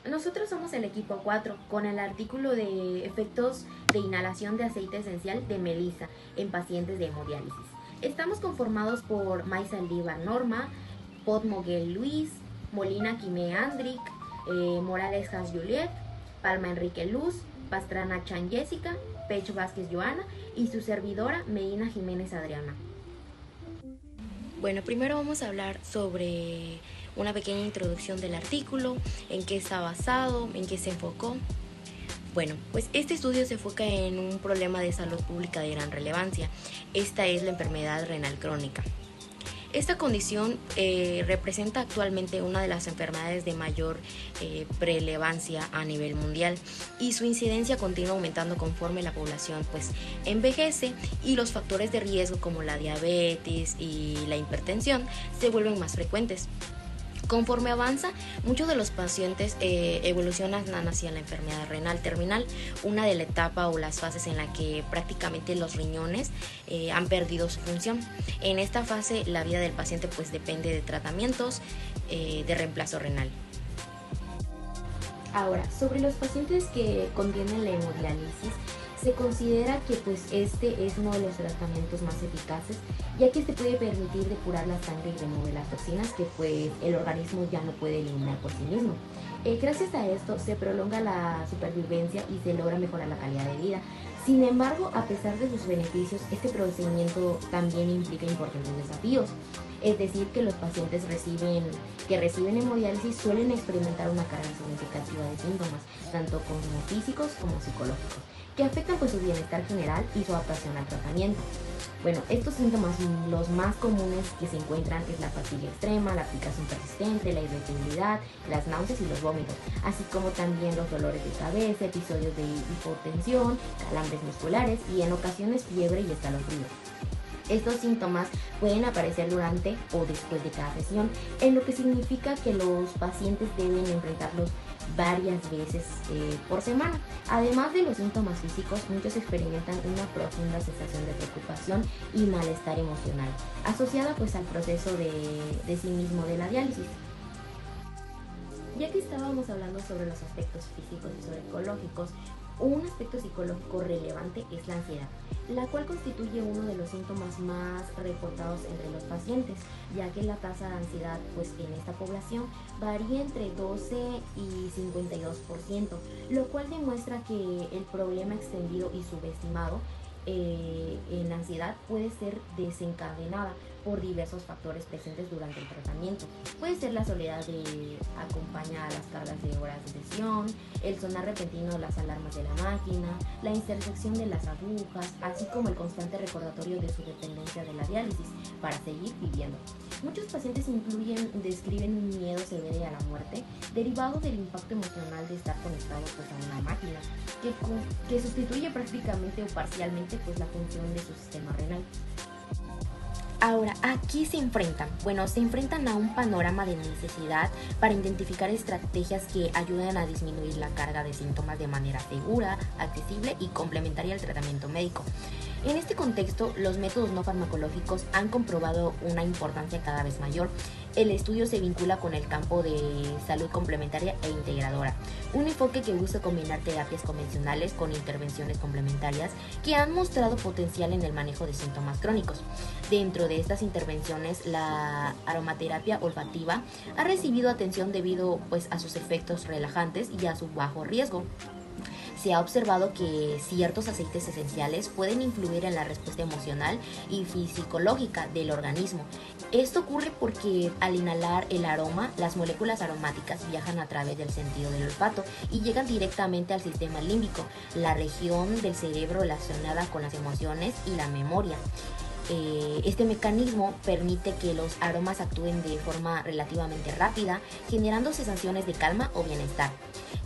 Nosotros somos el equipo 4 con el artículo de efectos de inhalación de aceite esencial de melisa en pacientes de hemodiálisis. Estamos conformados por Maisa Saldívar Norma, Pot Moguel Luis, Molina Quimé Andric, Morales Has Juliet, Palma Enrique Luz, Pastrana Chan Jessica, Pech Vázquez Joana y su servidora Medina Jiménez Adriana. Bueno, primero vamos a hablar sobre una pequeña introducción del artículo, en qué está basado, en qué se enfocó. Bueno, pues este estudio se enfoca en un problema de salud pública de gran relevancia. Esta es la enfermedad renal crónica. Esta condición representa actualmente una de las enfermedades de mayor relevancia a nivel mundial y su incidencia continúa aumentando conforme la población pues envejece y los factores de riesgo como la diabetes y la hipertensión se vuelven más frecuentes. Conforme avanza, muchos de los pacientes evolucionan hacia la enfermedad renal terminal, una de la etapa o las fases en la que prácticamente los riñones han perdido su función. En esta fase, la vida del paciente pues depende de tratamientos de reemplazo renal. Ahora, sobre los pacientes que contienen la hemodiálisis, se considera que pues este es uno de los tratamientos más eficaces, ya que este puede permitir depurar la sangre y remover las toxinas que pues el organismo ya no puede eliminar por sí mismo. Gracias a esto se prolonga la supervivencia y se logra mejorar la calidad de vida. Sin embargo, a pesar de sus beneficios, este procedimiento también implica importantes desafíos. Es decir, que los pacientes que reciben hemodiálisis suelen experimentar una carga significativa de síntomas, tanto como físicos como psicológicos, que afectan pues su bienestar general y su adaptación al tratamiento. Bueno, estos síntomas, los más comunes que se encuentran es la fatiga extrema, la picazón persistente, la irritabilidad, las náuseas y los vómitos, así como también los dolores de cabeza, episodios de hipotensión, calambres musculares y en ocasiones fiebre y escalofríos. Estos síntomas pueden aparecer durante o después de cada sesión, en lo que significa que los pacientes deben enfrentarlos varias veces por semana. Además de los síntomas físicos, muchos experimentan una profunda sensación de preocupación y malestar emocional, asociada pues al proceso de sí mismo de la diálisis. Ya que estábamos hablando sobre los aspectos físicos y psicológicos, un aspecto psicológico relevante es la ansiedad, la cual constituye uno de los síntomas más reportados entre los pacientes, ya que la tasa de ansiedad pues en esta población varía entre 12 y 52%, lo cual demuestra que el problema extendido y subestimado en ansiedad puede ser desencadenada por diversos factores presentes durante el tratamiento. Puede ser la soledad que acompaña a las cargas de horas de sesión, el sonar repentino de las alarmas de la máquina, la intersección de las agujas, así como el constante recordatorio de su dependencia de la diálisis para seguir viviendo. Muchos pacientes describen un miedo severo a la muerte derivado del impacto emocional de estar conectado pues, a una máquina que sustituye prácticamente o parcialmente pues, la función de su sistema renal. Ahora, aquí se enfrentan a un panorama de necesidad para identificar estrategias que ayuden a disminuir la carga de síntomas de manera segura, accesible y complementaria al tratamiento médico. En este contexto, los métodos no farmacológicos han comprobado una importancia cada vez mayor. El estudio se vincula con el campo de salud complementaria e integradora, un enfoque que busca combinar terapias convencionales con intervenciones complementarias que han mostrado potencial en el manejo de síntomas crónicos. Dentro de estas intervenciones, la aromaterapia olfativa ha recibido atención debido pues, a sus efectos relajantes y a su bajo riesgo. Se ha observado que ciertos aceites esenciales pueden influir en la respuesta emocional y fisiológica del organismo. Esto ocurre porque al inhalar el aroma, las moléculas aromáticas viajan a través del sentido del olfato y llegan directamente al sistema límbico, la región del cerebro relacionada con las emociones y la memoria. Este mecanismo permite que los aromas actúen de forma relativamente rápida, generando sensaciones de calma o bienestar.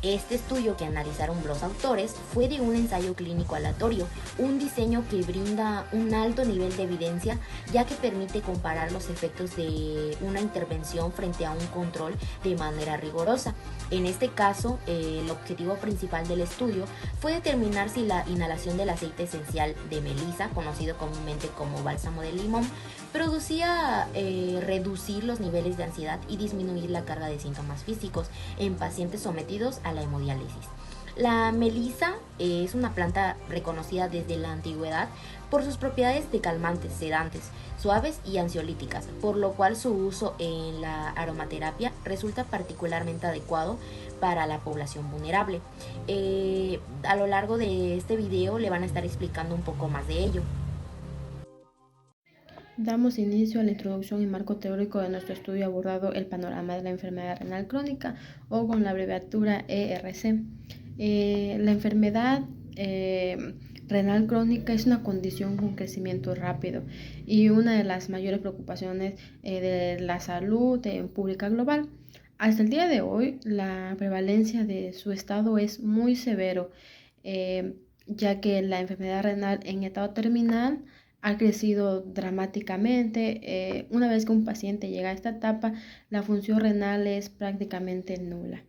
Este estudio que analizaron los autores fue de un ensayo clínico aleatorio, un diseño que brinda un alto nivel de evidencia, ya que permite comparar los efectos de una intervención frente a un control de manera rigurosa. En este caso, el objetivo principal del estudio fue determinar si la inhalación del aceite esencial de melisa, conocido comúnmente como bálsamo de limón, producía reducir los niveles de ansiedad y disminuir la carga de síntomas físicos en pacientes sometidos a la hemodiálisis. La melisa es una planta reconocida desde la antigüedad por sus propiedades de calmantes, sedantes, suaves y ansiolíticas, por lo cual su uso en la aromaterapia resulta particularmente adecuado para la población vulnerable. A lo largo de este video le van a estar explicando un poco más de ello. Damos inicio a la introducción y marco teórico de nuestro estudio abordado el panorama de la enfermedad renal crónica o con la abreviatura ERC. La enfermedad renal crónica es una condición con crecimiento rápido y una de las mayores preocupaciones de la salud pública global. Hasta el día de hoy, la prevalencia de su estado es muy severo, ya que la enfermedad renal en estado terminal ha crecido dramáticamente. Una vez que un paciente llega a esta etapa, la función renal es prácticamente nula.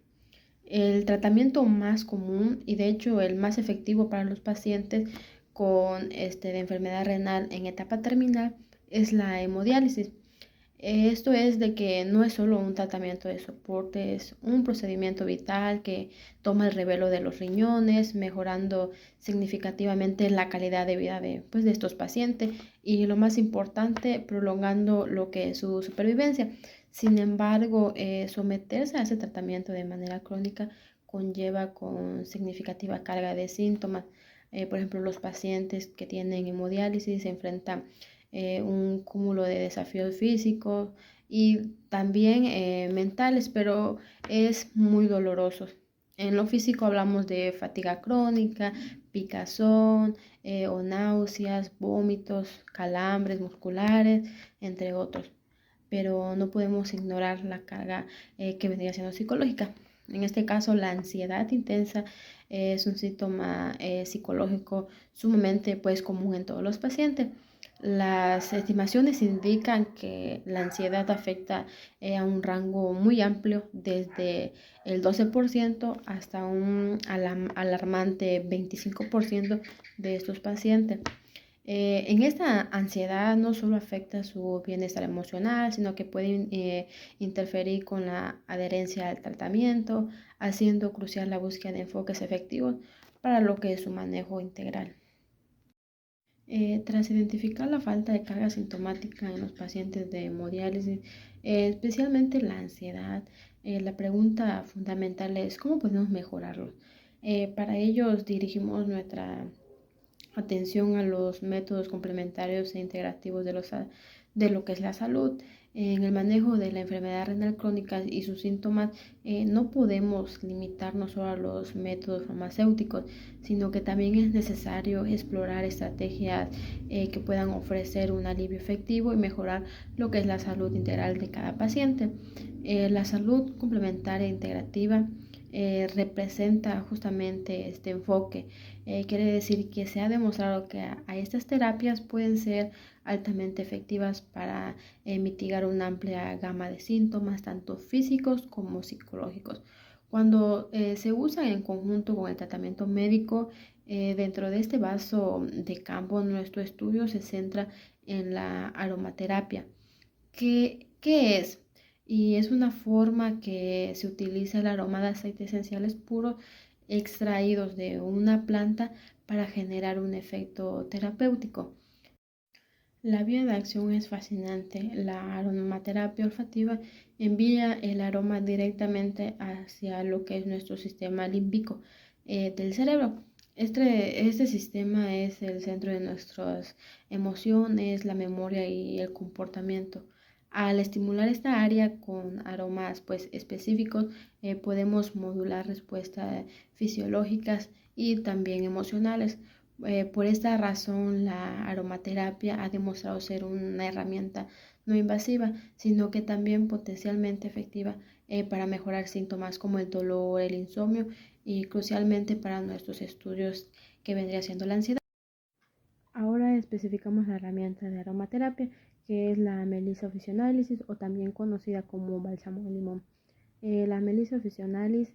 El tratamiento más común y de hecho el más efectivo para los pacientes con de enfermedad renal en etapa terminal es la hemodiálisis. Esto es de que no es solo un tratamiento de soporte, es un procedimiento vital que toma el relevo de los riñones, mejorando significativamente la calidad de vida de estos pacientes y lo más importante, prolongando lo que es su supervivencia. Sin embargo, someterse a ese tratamiento de manera crónica conlleva con significativa carga de síntomas. Por ejemplo, los pacientes que tienen hemodiálisis se enfrentan un cúmulo de desafíos físicos y también mentales, pero es muy doloroso. En lo físico hablamos de fatiga crónica, picazón o náuseas, vómitos, calambres musculares, entre otros. Pero no podemos ignorar la carga que vendría siendo psicológica. En este caso, la ansiedad intensa es un síntoma psicológico sumamente común en todos los pacientes. Las estimaciones indican que la ansiedad afecta a un rango muy amplio, desde el 12% hasta un alarmante 25% de estos pacientes. En esta ansiedad no solo afecta su bienestar emocional, sino que puede interferir con la adherencia al tratamiento, haciendo crucial la búsqueda de enfoques efectivos para lo que es su manejo integral. Tras identificar la falta de carga sintomática en los pacientes de hemodiálisis, especialmente la ansiedad, la pregunta fundamental es ¿cómo podemos mejorarlo? Para ello dirigimos nuestra atención a los métodos complementarios e integrativos de lo que es la salud. En el manejo de la enfermedad renal crónica y sus síntomas, no podemos limitarnos solo a los métodos farmacéuticos, sino que también es necesario explorar estrategias que puedan ofrecer un alivio efectivo y mejorar lo que es la salud integral de cada paciente. La salud complementaria e integrativa representa justamente este enfoque. Quiere decir que se ha demostrado que a estas terapias pueden ser altamente efectivas para mitigar una amplia gama de síntomas, tanto físicos como psicológicos. Cuando se usa en conjunto con el tratamiento médico, dentro de este vaso de campo, nuestro estudio se centra en la aromaterapia. ¿Qué es? Y es una forma que se utiliza el aroma de aceites esenciales puros extraídos de una planta para generar un efecto terapéutico. La vía de acción es fascinante. La aromaterapia olfativa envía el aroma directamente hacia lo que es nuestro sistema límbico del cerebro. Este sistema es el centro de nuestras emociones, la memoria y el comportamiento. Al estimular esta área con aromas específicos, podemos modular respuestas fisiológicas y también emocionales. Por esta razón, la aromaterapia ha demostrado ser una herramienta no invasiva, sino que también potencialmente efectiva para mejorar síntomas como el dolor, el insomnio y crucialmente para nuestros estudios que vendría siendo la ansiedad. Ahora especificamos la herramienta de aromaterapia, que es la Melissa officinalis o también conocida como bálsamo de limón. La Melissa officinalis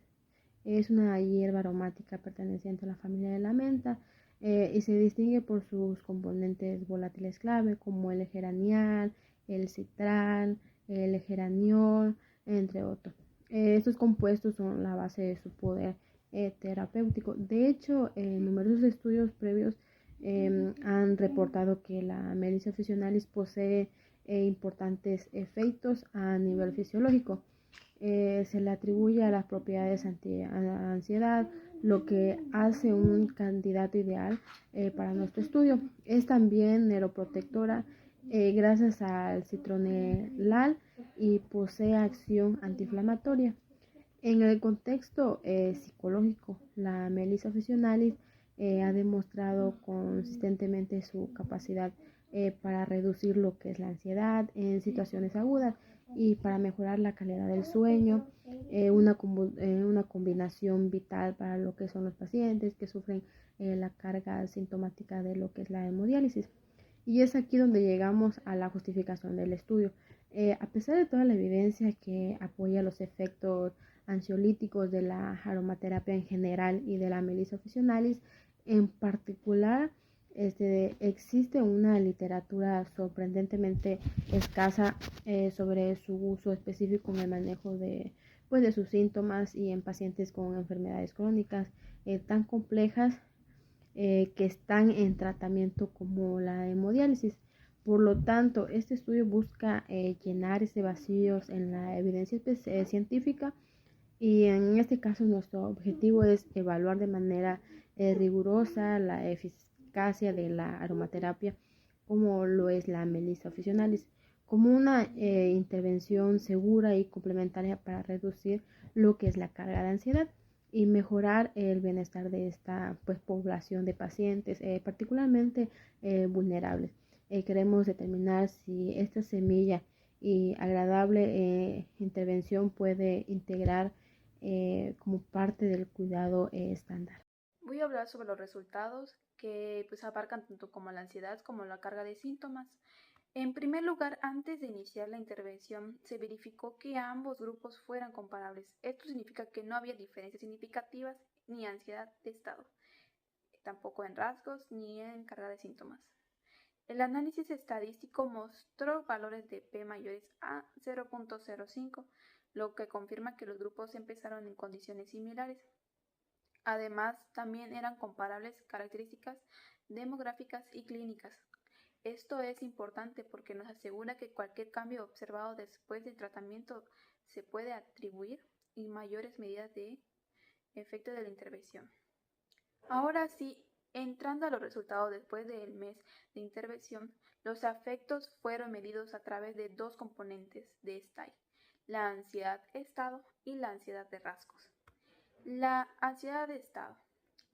es una hierba aromática perteneciente a la familia de la menta. y se distingue por sus componentes volátiles clave como el geranial, el citral, el geraniol, entre otros. Estos compuestos son la base de su poder terapéutico. De hecho, numerosos estudios previos han reportado que la Melissa officinalis posee importantes efectos a nivel fisiológico. Se le atribuye a las propiedades anti-ansiedad, lo que hace un candidato ideal para nuestro estudio. Es también neuroprotectora gracias al citronelal y posee acción antiinflamatoria. En el contexto psicológico, la Melissa officinalis ha demostrado consistentemente su capacidad para reducir lo que es la ansiedad en situaciones agudas y para mejorar la calidad del sueño, una combinación vital para lo que son los pacientes que sufren la carga sintomática de lo que es la hemodiálisis. Y es aquí donde llegamos a la justificación del estudio. A pesar de toda la evidencia que apoya los efectos ansiolíticos de la aromaterapia en general y de la Melissa officinalis en particular, existe una literatura sorprendentemente escasa sobre su uso específico en el manejo de sus síntomas y en pacientes con enfermedades crónicas tan complejas que están en tratamiento como la hemodiálisis. Por lo tanto, este estudio busca llenar ese vacío en la evidencia científica y en este caso nuestro objetivo es evaluar de manera rigurosa la eficacia de la aromaterapia como lo es la Melissa officinalis como una intervención segura y complementaria para reducir lo que es la carga de ansiedad y mejorar el bienestar de esta población de pacientes particularmente vulnerables. Queremos determinar si esta semilla y agradable intervención puede integrar como parte del cuidado estándar. Voy a hablar sobre los resultados que abarcan tanto como la ansiedad como la carga de síntomas. En primer lugar, antes de iniciar la intervención, se verificó que ambos grupos fueran comparables. Esto significa que no había diferencias significativas ni ansiedad de estado, tampoco en rasgos ni en carga de síntomas. El análisis estadístico mostró valores de P mayores a 0.05, lo que confirma que los grupos empezaron en condiciones similares. Además, también eran comparables características demográficas y clínicas. Esto es importante porque nos asegura que cualquier cambio observado después del tratamiento se puede atribuir en mayores medidas de efecto de la intervención. Ahora sí, entrando a los resultados después del mes de intervención, los afectos fueron medidos a través de dos componentes de STAI, la ansiedad de estado y la ansiedad de rasgos. La ansiedad de estado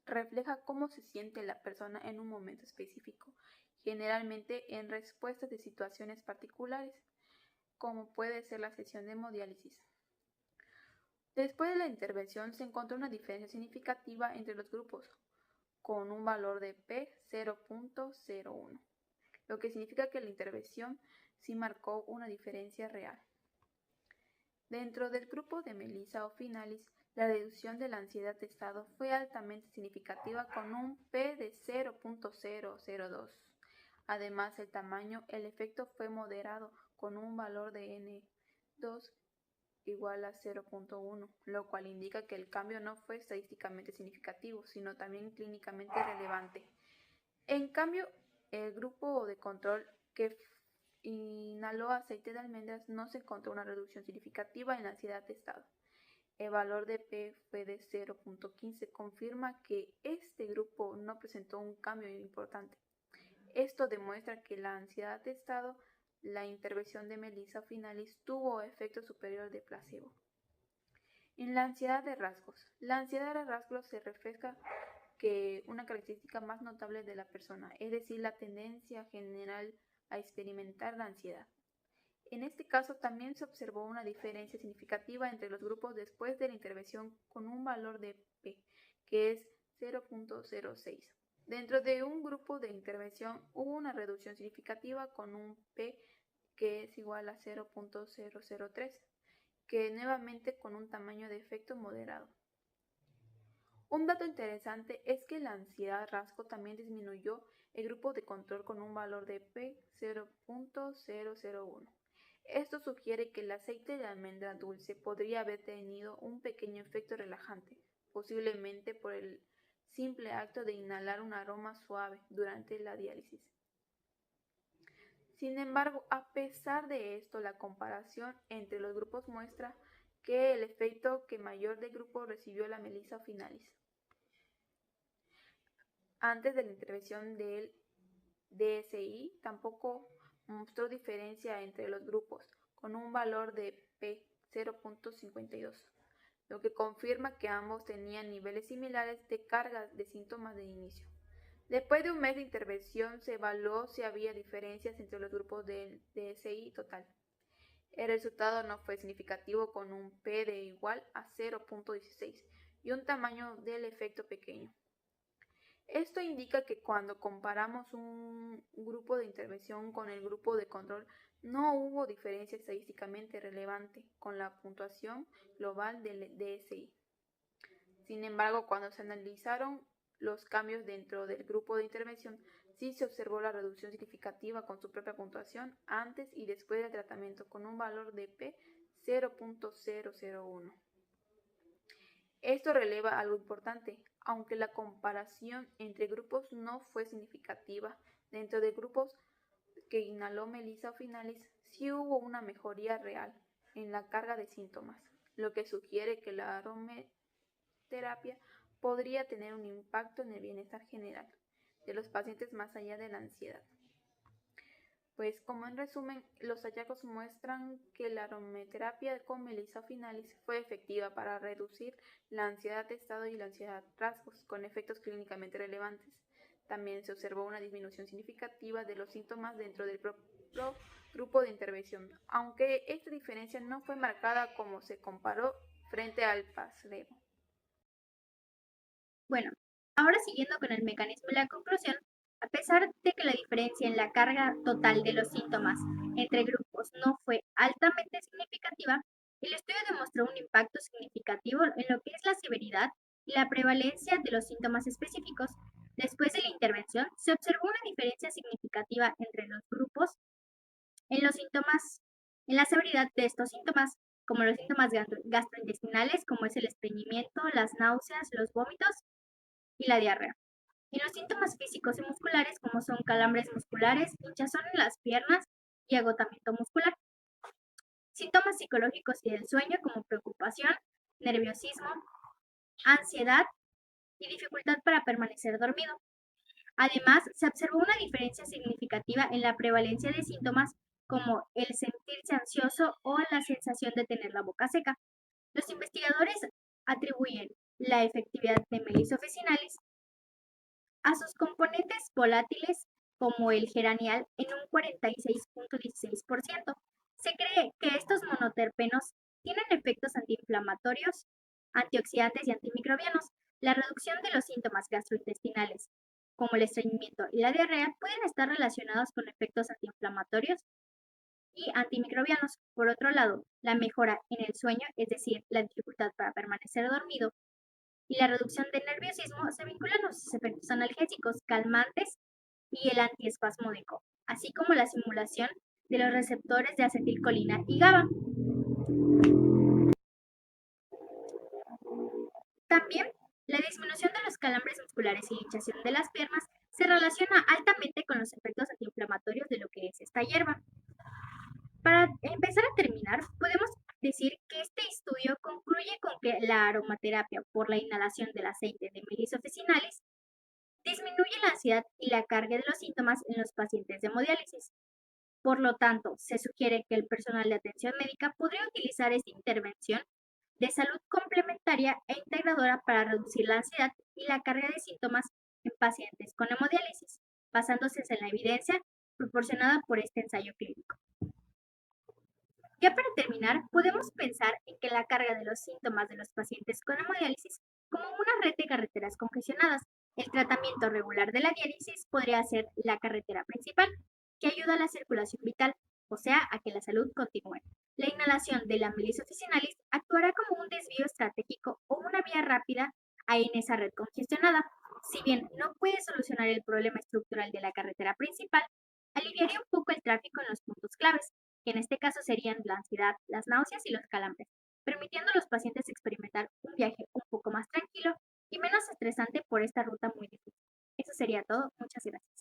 refleja cómo se siente la persona en un momento específico, generalmente en respuesta de situaciones particulares, como puede ser la sesión de hemodiálisis. Después de la intervención se encontró una diferencia significativa entre los grupos, con un valor de P 0.01, lo que significa que la intervención sí marcó una diferencia real. Dentro del grupo de Melissa officinalis, la reducción de la ansiedad de estado fue altamente significativa con un P de 0.002. Además, el efecto fue moderado con un valor de N2 igual a 0.1, lo cual indica que el cambio no fue estadísticamente significativo, sino también clínicamente relevante. En cambio, el grupo de control que inhaló aceite de almendras no se encontró una reducción significativa en la ansiedad de estado. El valor de P fue de 0.15, confirma que este grupo no presentó un cambio importante. Esto demuestra que la ansiedad de estado, la intervención de Melissa officinalis tuvo efecto superior de placebo. En la ansiedad de rasgos se refleja que una característica más notable de la persona, es decir, la tendencia general a experimentar la ansiedad. En este caso también se observó una diferencia significativa entre los grupos después de la intervención con un valor de P, que es 0.06. Dentro de un grupo de intervención hubo una reducción significativa con un P que es igual a 0.003, que nuevamente con un tamaño de efecto moderado. Un dato interesante es que la ansiedad rasgo también disminuyó el grupo de control con un valor de P0.001. Esto sugiere que el aceite de almendra dulce podría haber tenido un pequeño efecto relajante, posiblemente por el simple acto de inhalar un aroma suave durante la diálisis. Sin embargo, a pesar de esto, la comparación entre los grupos muestra que el efecto que mayor del grupo recibió la melisa finalis antes de la intervención del DSI tampoco mostró diferencia entre los grupos, con un valor de P0.52, lo que confirma que ambos tenían niveles similares de carga de síntomas de inicio. Después de un mes de intervención, se evaluó si había diferencias entre los grupos del DSI total. El resultado no fue significativo, con un P de igual a 0.16 y un tamaño del efecto pequeño. Esto indica que cuando comparamos un grupo de intervención con el grupo de control, no hubo diferencia estadísticamente relevante con la puntuación global del DSI. Sin embargo, cuando se analizaron los cambios dentro del grupo de intervención, sí se observó la reducción significativa con su propia puntuación antes y después del tratamiento, con un valor de P0.001. Esto releva algo importante. Aunque la comparación entre grupos no fue significativa, dentro de grupos que inhaló melisa finalis sí hubo una mejoría real en la carga de síntomas, lo que sugiere que la aromaterapia podría tener un impacto en el bienestar general de los pacientes más allá de la ansiedad. Pues como en resumen, los hallazgos muestran que la aromaterapia con melisa finalis fue efectiva para reducir la ansiedad de estado y la ansiedad rasgos, con efectos clínicamente relevantes. También se observó una disminución significativa de los síntomas dentro del propio grupo de intervención, aunque esta diferencia no fue marcada como se comparó frente al placebo. Bueno, ahora siguiendo con el mecanismo y la conclusión, a pesar de que la diferencia en la carga total de los síntomas entre grupos no fue altamente significativa, el estudio demostró un impacto significativo en lo que es la severidad y la prevalencia de los síntomas específicos. Después de la intervención, se observó una diferencia significativa entre los grupos en los síntomas, en la severidad de estos síntomas, como los síntomas gastrointestinales, como es el estreñimiento, las náuseas, los vómitos y la diarrea. Y los síntomas físicos y musculares, como son calambres musculares, hinchazón en las piernas y agotamiento muscular. Síntomas psicológicos y del sueño, como preocupación, nerviosismo, ansiedad y dificultad para permanecer dormido. Además, se observó una diferencia significativa en la prevalencia de síntomas como el sentirse ansioso o la sensación de tener la boca seca. Los investigadores atribuyen la efectividad de Melis officinalis a sus componentes volátiles, como el geranial, en un 46.16%. Se cree que estos monoterpenos tienen efectos antiinflamatorios, antioxidantes y antimicrobianos. La reducción de los síntomas gastrointestinales, como el estreñimiento y la diarrea, pueden estar relacionados con efectos antiinflamatorios y antimicrobianos. Por otro lado, la mejora en el sueño, es decir, la dificultad para permanecer dormido, y la reducción del nerviosismo se vinculan a los efectos analgésicos, calmantes y el antiespasmódico, así como la simulación de los receptores de acetilcolina y GABA. También, la disminución de los calambres musculares y la hinchazón de las piernas se relaciona altamente con los efectos antiinflamatorios de lo que es esta hierba. Para empezar a terminar, podemos decir que este estudio concluye con que la aromaterapia por la inhalación del aceite de Melis officinalis disminuye la ansiedad y la carga de los síntomas en los pacientes de hemodiálisis. Por lo tanto, se sugiere que el personal de atención médica podría utilizar esta intervención de salud complementaria e integradora para reducir la ansiedad y la carga de síntomas en pacientes con hemodiálisis, basándose en la evidencia proporcionada por este ensayo clínico. Ya para terminar, podemos pensar en que la carga de los síntomas de los pacientes con hemodiálisis como una red de carreteras congestionadas. El tratamiento regular de la diálisis podría ser la carretera principal, que ayuda a la circulación vital, o sea, a que la salud continúe. La inhalación de la Melis officinalis actuará como un desvío estratégico o una vía rápida hay en esa red congestionada. Si bien no puede solucionar el problema estructural de la carretera principal, aliviaría un poco el tráfico en los puntos claves, que en este caso serían la ansiedad, las náuseas y los calambres, permitiendo a los pacientes experimentar un viaje un poco más tranquilo y menos estresante por esta ruta muy difícil. Eso sería todo. Muchas gracias.